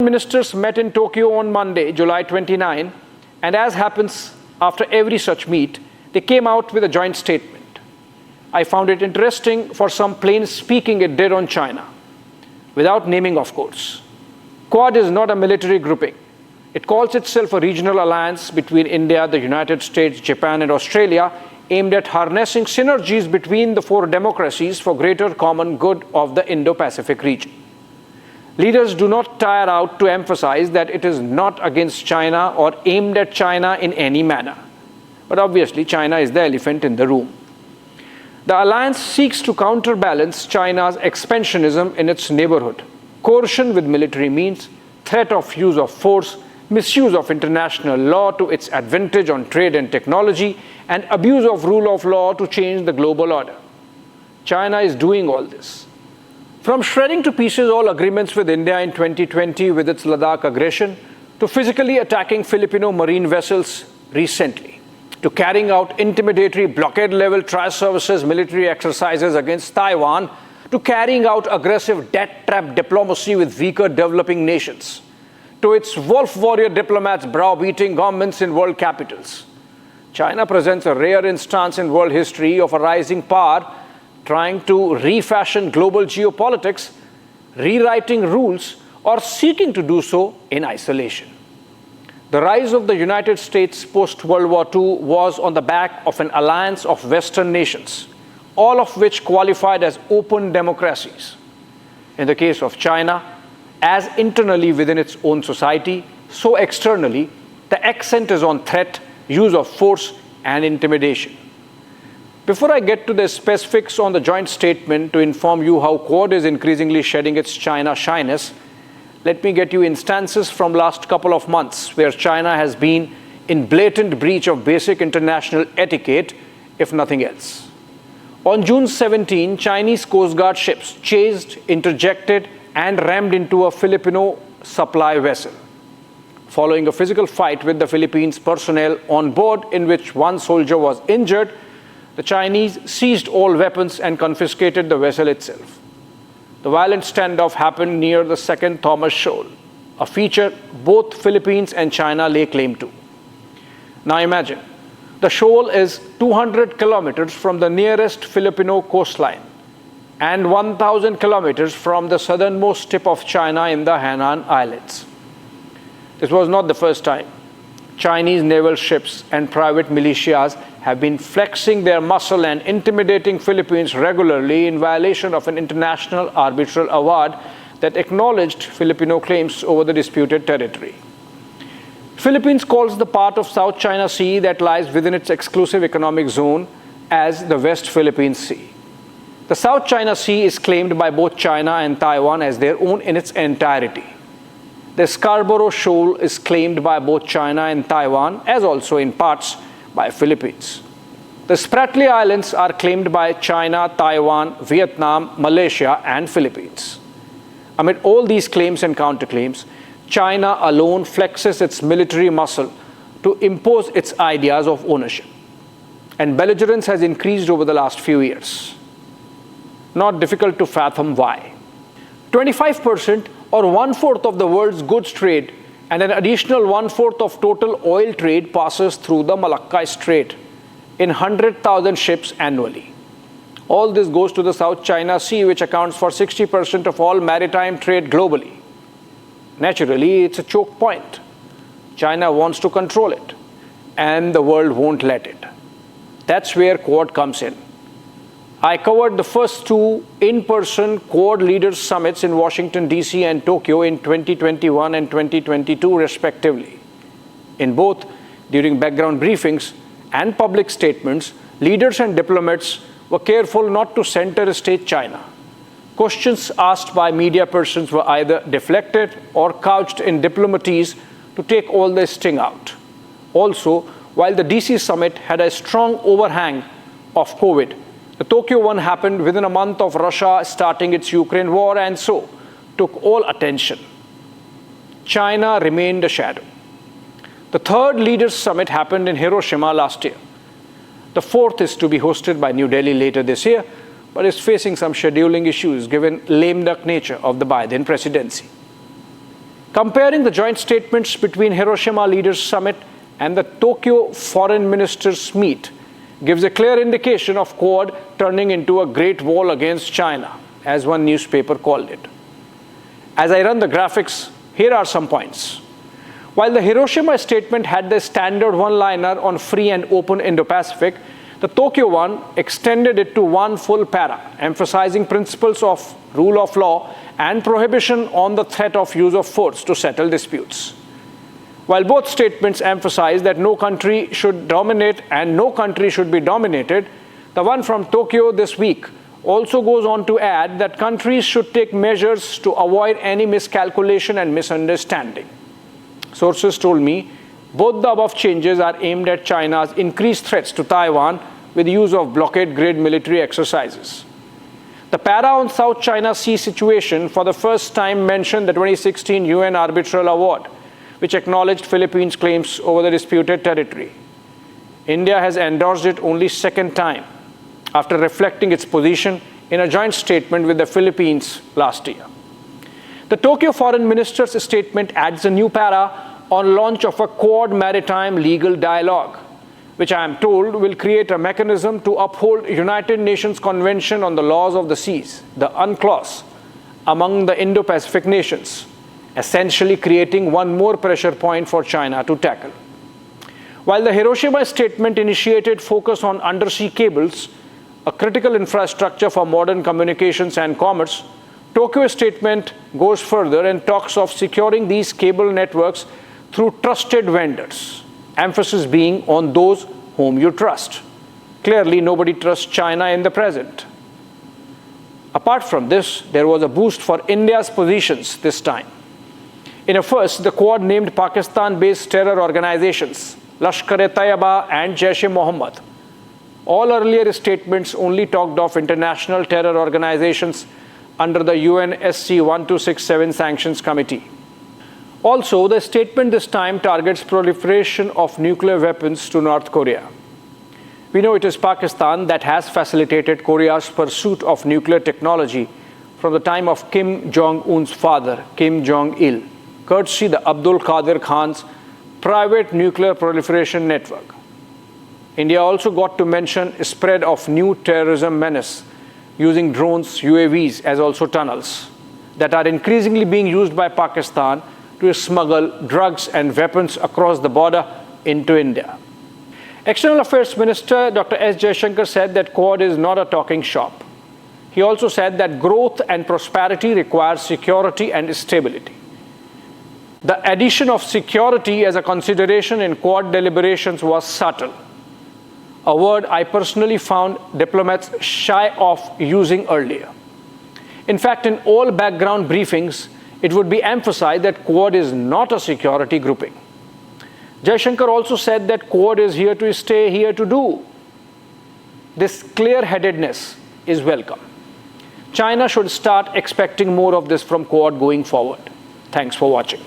ministers met in Tokyo on Monday, July 29, and as happens after every such meet, they came out with a joint statement. I found it interesting for some plain speaking it did on China, without naming, of course. Quad is not a military grouping. It calls itself a regional alliance between India, the United States, Japan, and Australia, aimed at harnessing synergies between the four democracies for greater common good of the Indo-Pacific region. Leaders do not tire out to emphasize that it is not against China or aimed at China in any manner. But obviously, China is the elephant in the room. The alliance seeks to counterbalance China's expansionism in its neighborhood, coercion with military means, threat of use of force, misuse of international law to its advantage on trade and technology, and abuse of rule of law to change the global order. China is doing all this. From shredding to pieces all agreements with India in 2020 with its Ladakh aggression, to physically attacking Filipino marine vessels recently, to carrying out intimidatory blockade-level tri-services military exercises against Taiwan, to carrying out aggressive debt-trap diplomacy with weaker developing nations, to its wolf warrior diplomats browbeating governments in world capitals. China presents a rare instance in world history of a rising power trying to refashion global geopolitics, rewriting rules, or seeking to do so in isolation. The rise of the United States post-World War II was on the back of an alliance of Western nations, all of which qualified as open democracies. In the case of China, as internally within its own society, so externally, the accent is on threat, use of force, and intimidation. Before I get to the specifics on the joint statement to inform you how Quad is increasingly shedding its China shyness, let me get you instances from last couple of months where China has been in blatant breach of basic international etiquette, if nothing else. On June 17, Chinese Coast Guard ships chased, interjected, and rammed into a Filipino supply vessel. Following a physical fight with the Philippines personnel on board in which one soldier was injured, the Chinese seized all weapons and confiscated the vessel itself. The violent standoff happened near the Second Thomas Shoal, a feature both Philippines and China lay claim to. Now imagine, the shoal is 200 kilometers from the nearest Filipino coastline and 1,000 kilometers from the southernmost tip of China in the Hainan Islands. This was not the first time. Chinese naval ships and private militias have been flexing their muscle and intimidating Philippines regularly in violation of an international arbitral award that acknowledged Filipino claims over the disputed territory. Philippines calls the part of South China Sea that lies within its exclusive economic zone as the West Philippine Sea. The South China Sea is claimed by both China and Taiwan as their own in its entirety. The Scarborough Shoal is claimed by both China and Taiwan, as also in parts by Philippines. The Spratly Islands are claimed by China, Taiwan, Vietnam, Malaysia, and Philippines. Amid all these claims and counterclaims, China alone flexes its military muscle to impose its ideas of ownership. And belligerence has increased over the last few years. Not difficult to fathom why. 25% or 1/4 of the world's goods trade and an additional 1/4 of total oil trade passes through the Malacca Strait in 100,000 ships annually. All this goes to the South China Sea, which accounts for 60% of all maritime trade globally. Naturally, it's a choke point. China wants to control it, and the world won't let it. That's where Quad comes in. I covered the first two in-person Quad leaders summits in Washington, D.C. and Tokyo in 2021 and 2022, respectively. In both, during background briefings and public statements, leaders and diplomats were careful not to center stage China. Questions asked by media persons were either deflected or couched in diplomatese to take all the sting out. Also, while the D.C. summit had a strong overhang of COVID, the Tokyo one happened within a month of Russia starting its Ukraine war and so took all attention. China remained a shadow. The third Leaders Summit happened in Hiroshima last year. The fourth is to be hosted by New Delhi later this year, but is facing some scheduling issues given lame duck nature of the Biden presidency. Comparing the joint statements between Hiroshima Leaders Summit and the Tokyo Foreign Ministers Meet gives a clear indication of Quad turning into a great wall against China, as one newspaper called it. As I run the graphics, here are some points. While the Hiroshima statement had the standard one-liner on free and open Indo-Pacific, the Tokyo one extended it to one full para, emphasizing principles of rule of law and prohibition on the threat of use of force to settle disputes. While both statements emphasize that no country should dominate and no country should be dominated, the one from Tokyo this week also goes on to add that countries should take measures to avoid any miscalculation and misunderstanding. Sources told me both the above changes are aimed at China's increased threats to Taiwan with the use of blockade-grade military exercises. The para on South China Sea situation for the first time mentioned the 2016 UN Arbitral Award, which acknowledged Philippines' claims over the disputed territory. India has endorsed it only second time, after reflecting its position in a joint statement with the Philippines last year. The Tokyo Foreign Minister's statement adds a new para on launch of a Quad maritime legal dialogue, which I am told will create a mechanism to uphold United Nations Convention on the Laws of the Seas, the UNCLOS, among the Indo-Pacific nations, essentially creating one more pressure point for China to tackle. While the Hiroshima statement initiated focus on undersea cables, a critical infrastructure for modern communications and commerce, Tokyo statement goes further and talks of securing these cable networks through trusted vendors, emphasis being on those whom you trust. Clearly, nobody trusts China in the present. Apart from this, there was a boost for India's positions this time. In a first, the Quad named Pakistan-based terror organizations, Lashkar-e-Taiba and Jaish-e-Mohammed. All earlier statements only talked of international terror organizations under the UNSC 1267 Sanctions Committee. Also, the statement this time targets proliferation of nuclear weapons to North Korea. We know it is Pakistan that has facilitated Korea's pursuit of nuclear technology from the time of Kim Jong-un's father, Kim Jong-il, courtesy the Abdul Qadir Khan's private nuclear proliferation network. India also got to mention a spread of new terrorism menace using drones, UAVs as also tunnels that are increasingly being used by Pakistan to smuggle drugs and weapons across the border into India. External Affairs Minister Dr. S. Jaishankar said that Quad is not a talking shop. He also said that growth and prosperity require security and stability. The addition of security as a consideration in Quad deliberations was subtle, a word I personally found diplomats shy of using earlier. In fact, in all background briefings, it would be emphasized that Quad is not a security grouping. Jaishankar also said that Quad is here to stay, here to do. This clear-headedness is welcome. China should start expecting more of this from Quad going forward. Thanks for watching.